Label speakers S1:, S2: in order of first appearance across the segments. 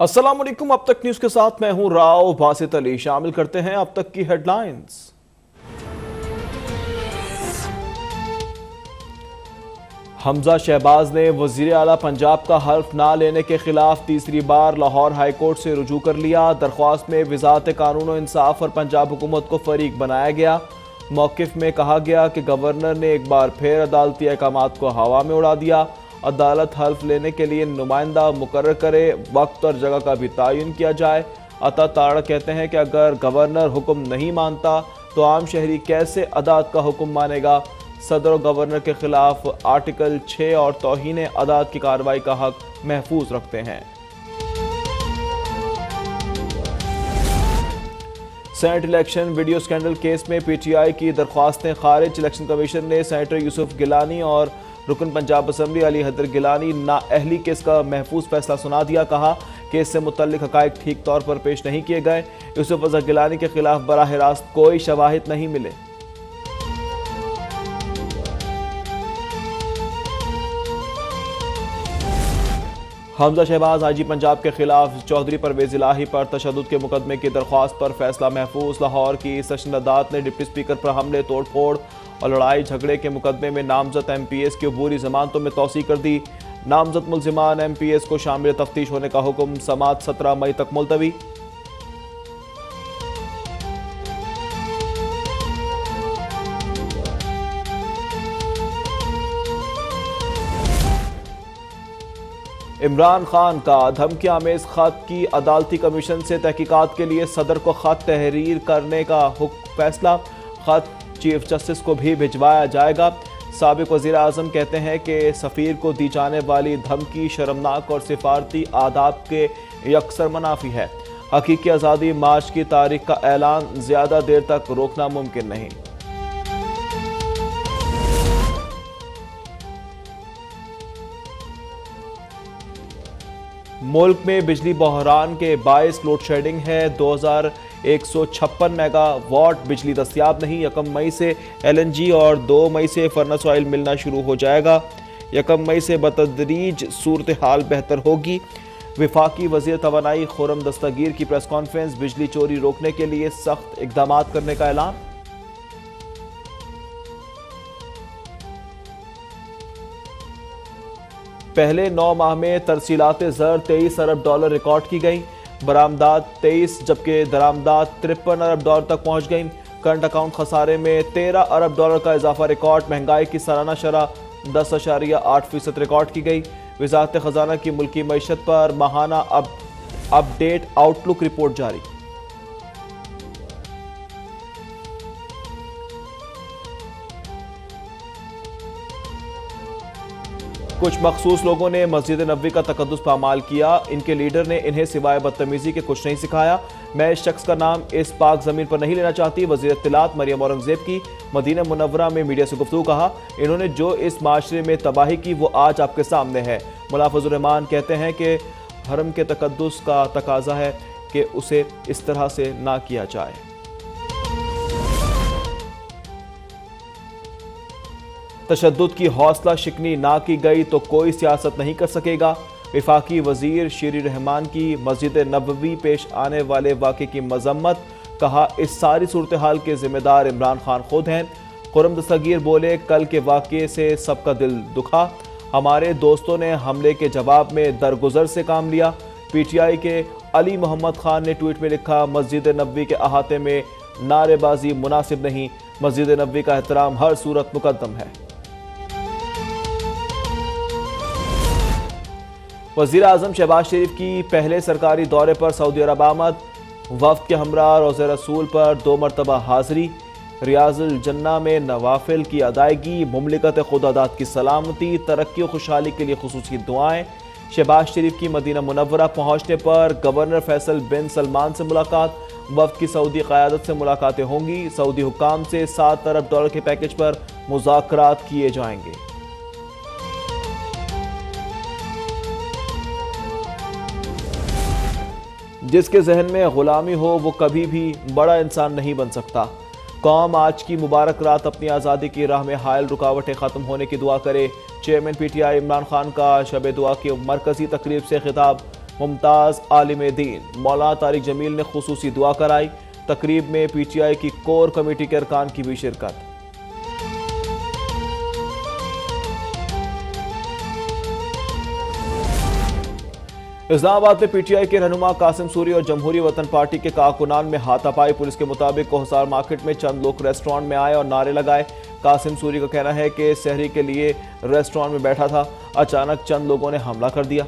S1: अस्सलाम वालेकुम। अब तक न्यूज के साथ मैं हूं राव बासित अली। शामिल करते हैं अब तक की हेडलाइंस। हमजा शहबाज ने वजीर आला पंजाब का हल्फ ना लेने के खिलाफ तीसरी बार लाहौर हाई कोर्ट से रुजू कर लिया। दरख्वास्त में वजारत कानून और इंसाफ और पंजाब हुकूमत को फरीक बनाया गया। मौक़िफ़ में कहा गया कि गवर्नर ने एक बार फिर अदालती अहकामात को हवा में उड़ा दिया। अदालत हल्फ लेने के लिए नुमाइंदा मुकर्रर करे, वक्त और जगह का भी तयन किया जाए। अता ताड़ कहते हैं कि अगर गवर्नर हुक्म नहीं मानता तो आम शहरी कैसे अदालत का हुक्म मानेगा। सदर और गवर्नर के खिलाफ आर्टिकल 6 और तौहीन अदालत की कार्रवाई का हक महफूज रखते हैं। Senate election video scandal case में पीटीआई की दरख्वास्तें खारिज। इलेक्शन कमीशन ने सेनेटर यूसुफ गिलानी और रुकन पंजाब असम्बली अली हैदर गिलानी नाअहली केस का महफूज फैसला सुना दिया। कहा कि इससे मुतल्लिक हकायक ठीक तौर पर पेश नहीं किए गए। यूसुफ अजहर गिलानी के खिलाफ बराह रास्त कोई शवाहिद नहीं मिले। हमजा शहबाज आईजी पंजाब के खिलाफ चौधरी परवेज इलाही पर तशद्दुद के मुकदमे की दरख्वास्त पर फैसला महफूज। लाहौर की सेशन अदालत ने डिप्टी स्पीकर पर हमले, तोड़ फोड़ और लड़ाई झगड़े के मुकदमे में नामजद MPS की अबूरी जमानतों में तौसी कर दी। नामजद मुलजिमान MPS को शामिल तफ्तीश होने का हुक्म। समात 17 मई तक मुलतवी। इमरान खान का धमकी आमेज खत की अदालती कमीशन से तहकीकात के लिए सदर को खत तहरीर करने का फैसला। खत चीफ जस्टिस को भी भिजवाया जाएगा। साबिक वज़ीर आज़म कहते हैं कि सफ़ीर को दी जाने वाली धमकी शर्मनाक और सिफारती आदाब के यकसर मुनाफी है। हकीकी आज़ादी मार्च की तारीख का ऐलान ज़्यादा देर तक रोकना मुमकिन नहीं। मुल्क में बिजली बहरान के बायस लोड शेडिंग है। 2156 मेगावाट बिजली दस्तियाब नहीं। 1 मई से LNG और 2 मई से फर्नस ऑयल मिलना शुरू हो जाएगा। 1 मई से बतदरीज सूरत हाल बेहतर होगी। वफाकी वज़ीर तवानाई खुर्रम दस्तगीर की प्रेस कॉन्फ्रेंस। बिजली चोरी रोकने के लिए सख्त इक़दामात करने का ऐलान। पहले 9 माह में तरसीलात ज़र $23 अरब रिकॉर्ड की गई। बरामदात 23 जबकि दरामदात $53 अरब तक पहुंच गई। करंट अकाउंट खसारे में $13 अरब का इजाफा रिकॉर्ड। महंगाई की सालाना शरह 10.8% रिकॉर्ड की गई। वज़ारत ख़जाना की मुल्की मईशत पर माहाना अपडेट आउटलुक रिपोर्ट जारी। कुछ मखसूस लोगों ने मस्जिद नबवी का तकद्दुस पामाल किया। इनके लीडर ने इन्हें सिवाय बदतमीजी के कुछ नहीं सिखाया। मैं इस शख्स का नाम इस पाक ज़मीन पर नहीं लेना चाहती। वज़ीर इत्तलात मरियम औरंगज़ेब की मदीना मुनव्वरा में मीडिया से गुफ्तगू। कहा इन्होंने जो इस माशरे में तबाही की वो आज आपके सामने है। मुल्ला फजल रहमान कहते हैं कि हरम के तकद्दुस का तकाजा है कि उसे इस तरह से ना किया जाए। तशद्दुद की हौसला शिकनी ना की गई तो कोई सियासत नहीं कर सकेगा। वफाकी वजीर शीरी रहमान की मस्जिद नबवी पेश आने वाले वाक़े की मजम्मत। कहा इस सारी सूरत हाल के जिम्मेदार इमरान खान खुद हैं। खुर्रम दस्तगीर बोले कल के वाक़े से सबका दिल दुखा। हमारे दोस्तों ने हमले के जवाब में दरगुजर से काम लिया। PTI के अली मोहम्मद खान ने ट्वीट में लिखा मस्जिद नबवी के अहाते में नारेबाजी मुनासिब नहीं। मस्जिद नबवी का एहतराम हर सूरत मुकद्दम है। वज़ीर आज़म शहबाज शरीफ की पहले सरकारी दौरे पर सऊदी अरब आमद। वफ़द के हमरा रोज़े रसूल पर 2 मरतबा हाज़री। रियाजुल जन्ना में नवाफिल की अदायगी। मुमलिकत खुदादात की सलामती, तरक्की और खुशहाली के लिए खुसूसी दुआएं। शहबाज शरीफ की मदीना मुनव्वरा पहुँचने पर गवर्नर फैसल बिन सलमान से मुलाकात। वफ़द की सऊदी क़यादत से मुलाकातें होंगी। सऊदी हुक्काम से $7 अरब के पैकेज पर मुज़ाकरात किए जाएंगे। जिसके जहन में गुलामी हो वो कभी भी बड़ा इंसान नहीं बन सकता। कौम आज की मुबारक रात अपनी आज़ादी की राह में हायल रुकावटें ख़त्म होने की दुआ करे। चेयरमैन PTI इमरान खान का शब दुआ की मरकज़ी तकरीब से खिताब। मुमताज आलिम दीन मौलाना तारिक जमील ने खुसूसी दुआ कराई। तकरीब में पीटीआई की कोर कमेटी के अरकान की भी शिरकत। इस्लामाबाद में पीटीआई के रहनुमा कासिम सूरी और जमहूरी वतन पार्टी के कारकुनान में हाथापाई। पुलिस के मुताबिक कोहसार मार्केट में चंद लोग रेस्टोरेंट में आए और नारे लगाए। कासिम सूरी का कहना है कि सहरी के लिए रेस्टोरेंट में बैठा था, अचानक चंद लोगों ने हमला कर दिया।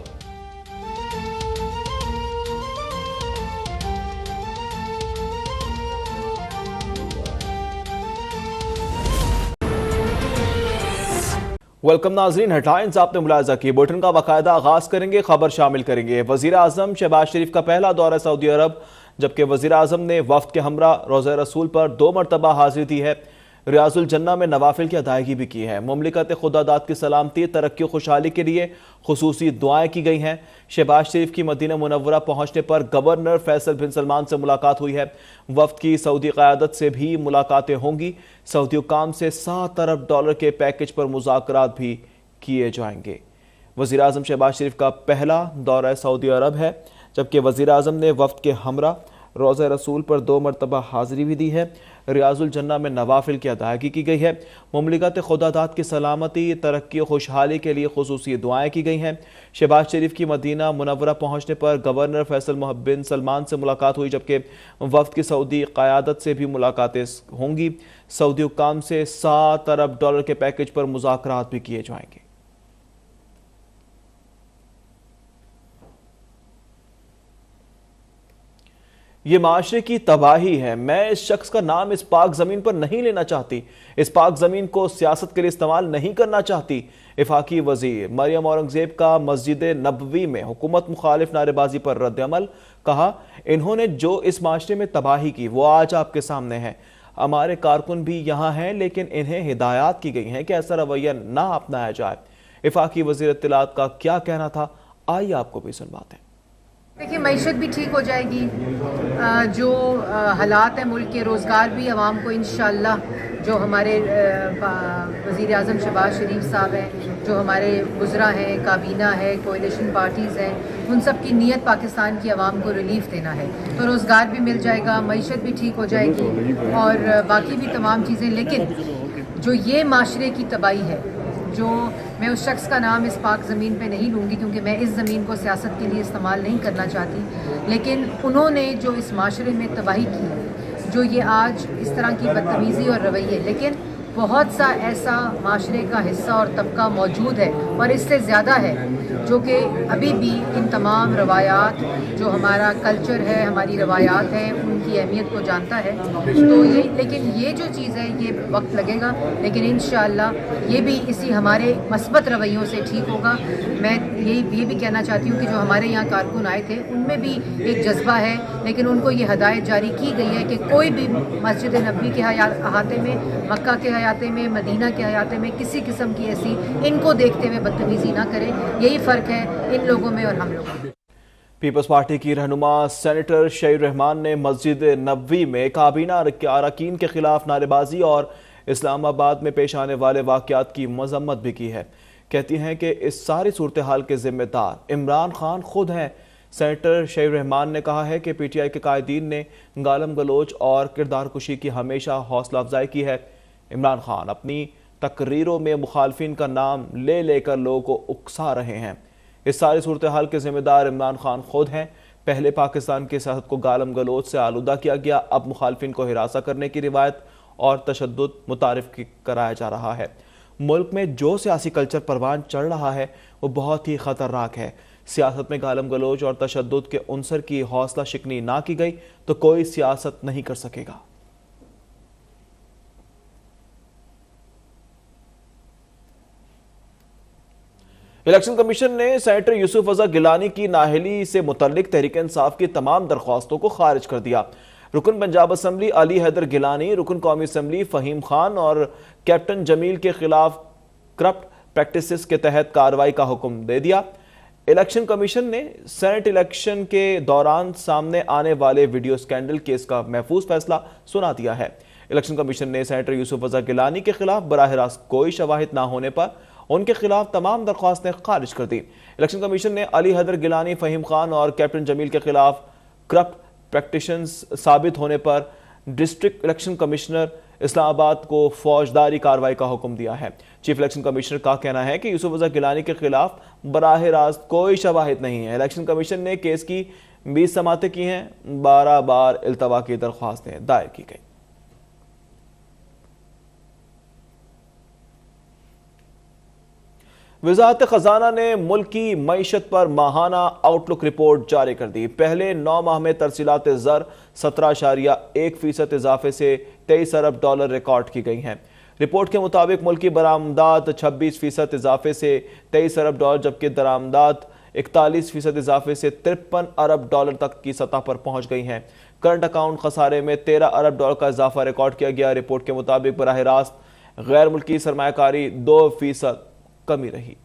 S1: वेलकम नाजरीन, हेडलाइंस आपने मुलाजा की। बुलेटिन का बाकायदा आगाज करेंगे, खबर शामिल करेंगे। वजीर आजम शहबाज शरीफ का पहला दौरा सऊदी अरब, जबकि वजीर आजम ने वफ्द के हमरा रोज़ा रसूल पर 2 मरतबा हाजिरी दी है। रियाजुल जन्ना में नवाफिल की अदायगी भी की है। मुमलिकत खुदादाद की सलामती, तरक्की और खुशहाली के लिए खुसूसी दुआएं की गई हैं। शहबाज शरीफ की मदीना मुनव्वरा पहुंचने पर गवर्नर फैसल बिन सलमान से मुलाकात हुई है। वफ्द की सऊदी क़यादत से भी मुलाकातें होंगी। सऊदी हुक्काम से $7 अरब के पैकेज पर मुज़ाकरात भी किए जाएंगे। वज़ीर आज़म शहबाज शरीफ का पहला दौरा सऊदी अरब है, जबकि वज़ीर आज़म ने वफ्द के हमरा रोज़ा रसूल पर 2 मरतबा हाज़िरी भी दी है। रियाजुल जन्ना में नवाफिल की अदायगी की गई है। मुमलिकत खुदादाद की सलामती, तरक्की और खुशहाली के लिए खुसूसी दुआएं की गई हैं। शहबाज शरीफ की मदीना मुनव्वरा पहुंचने पर गवर्नर फैसल बिन सलमान से मुलाकात हुई, जबकि वफ्द की सऊदी क़यादत से भी मुलाकातें होंगी। सऊदी हुक्काम से $7 अरब के पैकेज पर मुज़ाकरात भी किए जाएंगे। ये माशरे की तबाही है। मैं इस शख्स का नाम इस पाक ज़मीन पर नहीं लेना चाहती, इस पाक ज़मीन को सियासत के लिए इस्तेमाल नहीं करना चाहती। इफाकी वज़ीर मरियम औरंगज़ेब का मस्जिद नबवी में हुकूमत मुखालिफ नारेबाजी पर रद्द-ए-अमल। कहा, इन्होंने जो इस माशरे में तबाही की वो आज आपके सामने है। हमारे कारकुन भी यहाँ हैं, लेकिन इन्हें हिदायत की गई हैं कि ऐसा रवैया ना अपनाया जाए। इफाकी वज़ीर इत्तलात का क्या कहना था, आइए आपको भी सुनवाते हैं।
S2: देखिए, मईशत भी ठीक हो जाएगी, जो हालात हैं मुल्क के, रोज़गार भी आवाम को इंशाअल्लाह, जो हमारे वज़ीर आज़म शहबाज शरीफ साहब हैं, जो हमारे वज़रा हैं, काबीना है, कोalition पार्टीज़ हैं, उन सब की नीयत पाकिस्तान की आवाम को रिलीफ देना है। तो रोज़गार भी मिल जाएगा, मईशत भी ठीक हो जाएगी और बाकी भी तमाम चीज़ें। लेकिन जो ये माशरे की तबाही है, जो मैं उस शख्स का नाम इस पाक ज़मीन पे नहीं लूँगी, क्योंकि मैं इस ज़मीन को सियासत के लिए इस्तेमाल नहीं करना चाहती, लेकिन उन्होंने जो इस माशरे में तबाही की है, जो ये आज इस तरह की बदतमीज़ी और रवैये, लेकिन बहुत सा ऐसा माशरे का हिस्सा और तबका मौजूद है और इससे ज़्यादा है, जो कि अभी भी इन तमाम रवायात, जो हमारा कल्चर है, हमारी रवायात हैं, उनकी अहमियत को जानता है। तो ये, लेकिन ये जो चीज़ है, ये वक्त लगेगा, लेकिन इंशाअल्लाह ये भी इसी हमारे मस्बत रवैयों से ठीक होगा। मैं ये भी कहना चाहती हूँ कि जो हमारे यहाँ कारकुन आए थे, उनमें भी एक जज्बा है, लेकिन उनको ये हदायत जारी की गई है कि कोई भी मस्जिद नबवी के अहाते में, मक्का के अहाते में, मदीना के अहाते में किसी किस्म की ऐसी इनको देखते हुए बदतमीज़ी ना करें। यही फ़र्क है इन लोगों में और हम लोगों में।
S1: पीपल्स पार्टी की रहनुमा सेनेटर शहीर रहमान ने मस्जिद नबवी में काबीना अरकान के खिलाफ नारेबाजी और इस्लामाबाद में पेश आने वाले वाक़यात की मजम्मत भी की है। कहती हैं कि इस सारी सूरत हाल के जिम्मेदार इमरान खान खुद हैं। सेनेटर शहीर रहमान ने कहा है कि पीटीआई के कायदीन ने गालम गलोच और किरदार कुशी की हमेशा हौसला अफजाई की है। इमरान खान अपनी तकरीरों में मुखालफिन का नाम ले लेकर लोगों को उकसा रहे हैं। इस सारी सूरत हाल के जिम्मेदार इमरान खान खुद हैं। पहले पाकिस्तान की सियासत को गालम गलोच से आलूदा किया गया, अब मुखालफिन को हिरासा करने की रिवायत और तशद्दुद मुतारिफ कराया जा रहा है। मुल्क में जो सियासी कल्चर परवान चढ़ रहा है वो बहुत ही ख़तरनाक है। सियासत में गालम गलोच और तशद्दुद के उनसर की हौसला शिकनी ना की गई तो कोई सियासत नहीं कर सकेगा। इलेक्शन कमीशन ने सेनेटर यूसुफ रजा गिलानी की नाअहली से मुतल्लिक तहरीक इंसाफ की तमाम दरख्वास्तों को खारिज कर दिया। रुकन पंजाब असम्बली अली हैदर गिलानी, रुकन कौमी असम्बली फ़हीम खान और कैप्टन जमील के खिलाफ करप्ट प्रैक्टिसेस के तहत कार्रवाई का हुक्म दे दिया। इलेक्शन कमीशन ने सेनेट इलेक्शन के दौरान सामने आने वाले वीडियो स्कैंडल केस का महफूज फैसला सुना दिया है। इलेक्शन कमीशन ने सेनेटर यूसुफ रजा गिलानी के खिलाफ बराह रास्त कोई शवाहिद ना होने पर उनके खिलाफ तमाम दरख्वास्तें खारिज कर दी। इलेक्शन कमीशन ने अली हैदर गिलानी, फहीम खान और कैप्टन जमील के खिलाफ करप्ट प्रैक्टिशंस साबित होने पर डिस्ट्रिक्ट इलेक्शन कमिश्नर इस्लामाबाद को फौजदारी कार्रवाई का हुक्म दिया है। चीफ इलेक्शन कमिश्नर का कहना है कि यूसुफ रजा गिलानी के खिलाफ बराह रास्त कोई शवाहिद नहीं है। इलेक्शन कमीशन ने केस की 20 समातें की हैं, 12 बार इल्तवा की दरख्वास्तें दायर की गई। वज़ारत खजाना ने मुल्क की मईशत पर माहाना आउटलुक रिपोर्ट जारी कर दी। पहले 9 माह में तरसीलात ज़र 17.1% इजाफे से 23 अरब डॉलर रिकॉर्ड की गई हैं। रिपोर्ट के मुताबिक मुल्क की बरामदात 26% इजाफे से 23 अरब डॉलर, जबकि दरामदात 41% इजाफे से 53 अरब डॉलर तक की सतह पर पहुंच गई हैं। करंट अकाउंट खसारे में 13 अरब डॉलर का इजाफा रिकॉर्ड किया गया। रिपोर्ट के मुताबिक बराह रास्त गैर मुल्की सरमायाकारी 2% कमी रही।